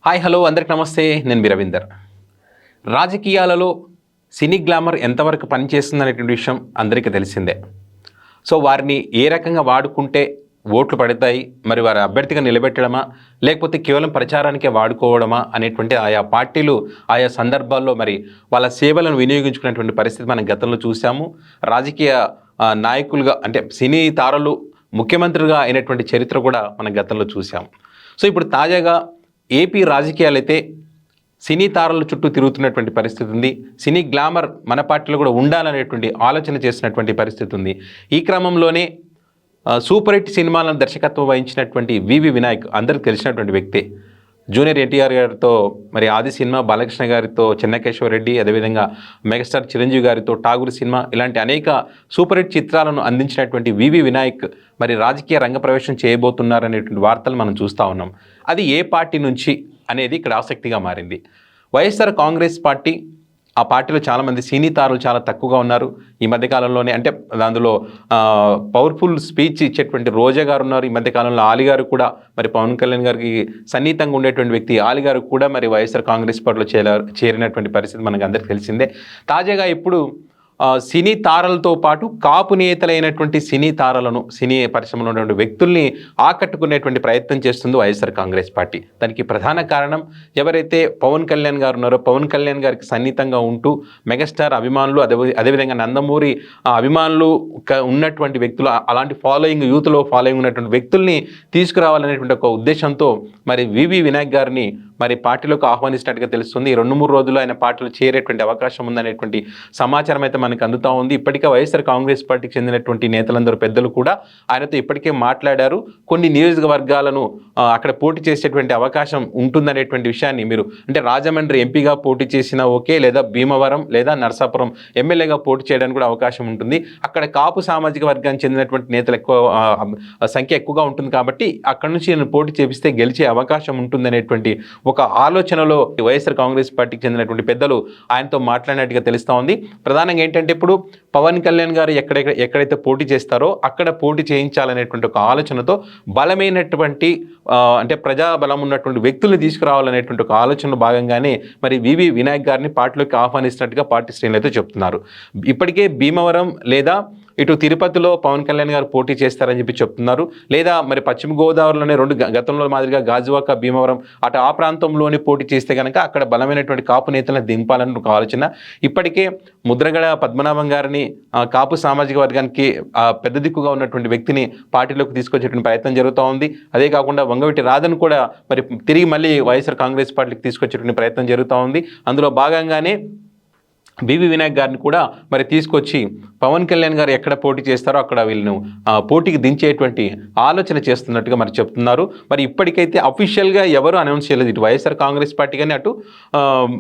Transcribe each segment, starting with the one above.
Hi hello అందరికి నమస్తే. నేను మీ రవీందర్. రాజకీయాలలో సినీ గ్లామర్ ఎంతవరకు పనిచేస్తుందనేటువంటి విషయం అందరికీ తెలిసిందే. సో వారిని ఏ రకంగా వాడుకుంటే ఓట్లు పడతాయి, మరి వారి అభ్యర్థిగా నిలబెట్టడమా లేకపోతే కేవలం ప్రచారానికే వాడుకోవడమా అనేటువంటి ఆయా పార్టీలు ఆయా సందర్భాల్లో మరి వాళ్ళ సేవలను వినియోగించుకునేటువంటి పరిస్థితి మనం గతంలో చూసాము. రాజకీయ నాయకులుగా అంటే సినీ తారలు ముఖ్యమంత్రిగా అయినటువంటి చరిత్ర కూడా మనం గతంలో చూసాము. సో ఇప్పుడు తాజాగా ఏపీ రాజకీయాలైతే సినీ తారల చుట్టూ తిరుగుతున్నటువంటి పరిస్థితి ఉంది. సినీ గ్లామర్ మన పార్టీలో కూడా ఉండాలనేటువంటి ఆలోచన చేసినటువంటి పరిస్థితి ఉంది. ఈ క్రమంలోనే సూపర్ హిట్ సినిమాలను దర్శకత్వం వహించినటువంటి వివి వినాయక్ అందరికీ తెలిసినటువంటి వ్యక్తి. జూనియర్ ఎన్టీఆర్ గారితో మరి ఆది సినిమా, బాలకృష్ణ గారితో చెన్నకేశ్వరరెడ్డి, అదేవిధంగా మెగాస్టార్ చిరంజీవి గారితో ఠాగూర్ సినిమా, ఇలాంటి అనేక సూపర్ హిట్ చిత్రాలను అందించినటువంటి వివి వినాయక్ మరి రాజకీయ రంగ ప్రవేశం చేయబోతున్నారనేటువంటి వార్తలు మనం చూస్తూ ఉన్నాం. అది ఏ పార్టీ నుంచి అనేది ఇక్కడ ఆసక్తిగా మారింది. వైఎస్ఆర్ కాంగ్రెస్ పార్టీ, ఆ పార్టీలో చాలామంది సినీ తారులు చాలా తక్కువగా ఉన్నారు ఈ మధ్యకాలంలోనే. అంటే అందులో పవర్ఫుల్ స్పీచ్ ఇచ్చేటువంటి రోజా గారు ఉన్నారు. ఈ మధ్యకాలంలో ఆలి గారు కూడా మరి పవన్ కళ్యాణ్ గారికి సన్నిహితంగా ఉండేటువంటి వ్యక్తి ఆలి గారు కూడా మరి వైఎస్ఆర్ కాంగ్రెస్ పార్టీలో చేరినటువంటి పరిస్థితి మనకు అందరికీ తెలిసిందే. తాజాగా ఇప్పుడు సినీ తారలతో పాటు కాపు నేతలైనటువంటి సినీ తారలను, సినీ పరిశ్రమలో ఉన్నటువంటి వ్యక్తుల్ని ఆకట్టుకునేటువంటి ప్రయత్నం చేస్తుంది వైఎస్ఆర్ కాంగ్రెస్ పార్టీ. దానికి ప్రధాన కారణం ఎవరైతే పవన్ కళ్యాణ్ గారు ఉన్నారో, పవన్ కళ్యాణ్ గారికి సన్నిహితంగా ఉంటూ మెగాస్టార్ అభిమానులు, అదేవిధంగా నందమూరి అభిమానులు ఉన్నటువంటి వ్యక్తులు, అలాంటి ఫాలోయింగ్, యూత్లో ఫాలోయింగ్ ఉన్నటువంటి వ్యక్తుల్ని తీసుకురావాలనేటువంటి ఒక ఉద్దేశంతో మరి వివి వినాయక్ గారిని మరి పార్టీలోకి ఆహ్వానిస్తున్నట్టుగా తెలుస్తుంది. 2-3 రోజుల్లో ఆయన పార్టీలో చేరేటువంటి అవకాశం ఉందనేటువంటి సమాచారం అయితే మనకు అందుతూ ఉంది. ఇప్పటికే వైఎస్ఆర్ కాంగ్రెస్ పార్టీకి చెందినటువంటి నేతలందరూ పెద్దలు కూడా ఆయనతో ఇప్పటికే మాట్లాడారు. కొన్ని నియోజకవర్గాలను అక్కడ పోటీ చేసేటువంటి అవకాశం ఉంటుందనేటువంటి విషయాన్ని, మీరు అంటే రాజమండ్రి ఎంపీగా పోటీ చేసినా ఓకే, లేదా భీమవరం లేదా నరసాపురం ఎమ్మెల్యేగా పోటీ చేయడానికి కూడా అవకాశం ఉంటుంది. అక్కడ కాపు సామాజిక వర్గానికి చెందినటువంటి నేతలు సంఖ్య ఎక్కువగా ఉంటుంది కాబట్టి అక్కడ నుంచి నేను పోటీ చేపిస్తే గెలిచే అవకాశం ఉంటుందనేటువంటి ఒక ఆలోచనలో వైఎస్ఆర్ కాంగ్రెస్ పార్టీకి చెందినటువంటి పెద్దలు ఆయనతో మాట్లాడినట్టుగా తెలుస్తూ ఉంది. ప్రధానంగా ఏంటంటే ఇప్పుడు పవన్ కళ్యాణ్ గారు ఎక్కడైతే పోటీ చేస్తారో అక్కడ పోటీ చేయించాలనేటువంటి ఒక ఆలోచనతో బలమైనటువంటి అంటే ప్రజాబలం ఉన్నటువంటి వ్యక్తుల్ని తీసుకురావాలనేటువంటి ఒక ఆలోచనలో భాగంగానే మరి వివి వినాయక్ గారిని పార్టీలోకి ఆహ్వానిస్తున్నట్టుగా పార్టీ శ్రేణులు అయితే చెప్తున్నారు. ఇప్పటికే భీమవరం లేదా ఇటు తిరుపతిలో పవన్ కళ్యాణ్ గారు పోటీ చేస్తారని చెప్పి చెప్తున్నారు. లేదా మరి పశ్చిమ గోదావరిలోనే గతంలో మాదిరిగా గాజువాక, భీమవరం అటు ఆ ప్రాంతంలోని పోటీ చేస్తే కనుక అక్కడ బలమైనటువంటి కాపు నేతలను దింపాలని ఒక ఆలోచన. ఇప్పటికే ముద్రగడ పద్మనాభం గారిని కాపు సామాజిక వర్గానికి పెద్ద దిక్కుగా ఉన్నటువంటి వ్యక్తిని పార్టీలోకి తీసుకొచ్చేటువంటి ప్రయత్నం జరుగుతూ ఉంది. అదే కాకుండా వంగవీటి రాధను కూడా మరి తిరిగి మళ్ళీ వైఎస్ఆర్ కాంగ్రెస్ పార్టీకి తీసుకొచ్చేటువంటి ప్రయత్నం జరుగుతూ ఉంది. అందులో భాగంగానే వివి వినాయక్ గారిని కూడా మరి తీసుకొచ్చి పవన్ కళ్యాణ్ గారు ఎక్కడ పోటీ చేస్తారో అక్కడ వీళ్ళను పోటీకి దించేటువంటి ఆలోచన చేస్తున్నట్టుగా మరి చెప్తున్నారు. మరి ఇప్పటికైతే అఫీషియల్గా ఎవరు అనౌన్స్ చేయలేదు, ఇటు వైఎస్ఆర్ కాంగ్రెస్ పార్టీ కానీ అటు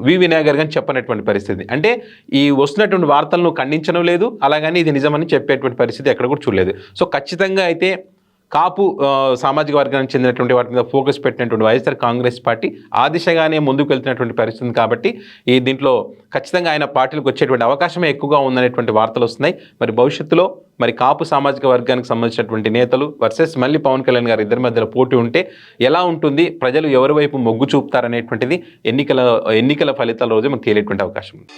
వివి వినాయక్ గారు కానీ చెప్పనటువంటి పరిస్థితి. అంటే ఈ వస్తున్నటువంటి వార్తలను ఖండించడం లేదు, అలాగని ఇది నిజమని చెప్పేటువంటి పరిస్థితి ఎక్కడ కూడా చూడలేదు. సో ఖచ్చితంగా అయితే కాపు సామాజిక వర్గానికి చెందినటువంటి వాటి మీద ఫోకస్ పెట్టినటువంటి వైఎస్ఆర్ కాంగ్రెస్ పార్టీ ఆ దిశగానే ముందుకు వెళ్తున్నటువంటి పరిస్థితి కాబట్టి ఈ దీంట్లో ఖచ్చితంగా ఆయన పార్టీలకు వచ్చేటువంటి అవకాశమే ఎక్కువగా ఉందనేటువంటి వార్తలు వస్తున్నాయి. మరి భవిష్యత్తులో మరి కాపు సామాజిక వర్గానికి సంబంధించినటువంటి నేతలు వర్సెస్ మళ్ళీ పవన్ కళ్యాణ్ గారు ఇద్దరి మధ్యలో పోటీ ఉంటే ఎలా ఉంటుంది, ప్రజలు ఎవరి వైపు మొగ్గు చూపుతారనేటువంటిది ఎన్నికల ఫలితాల రోజు మనకు తేలేటువంటి అవకాశం ఉంది.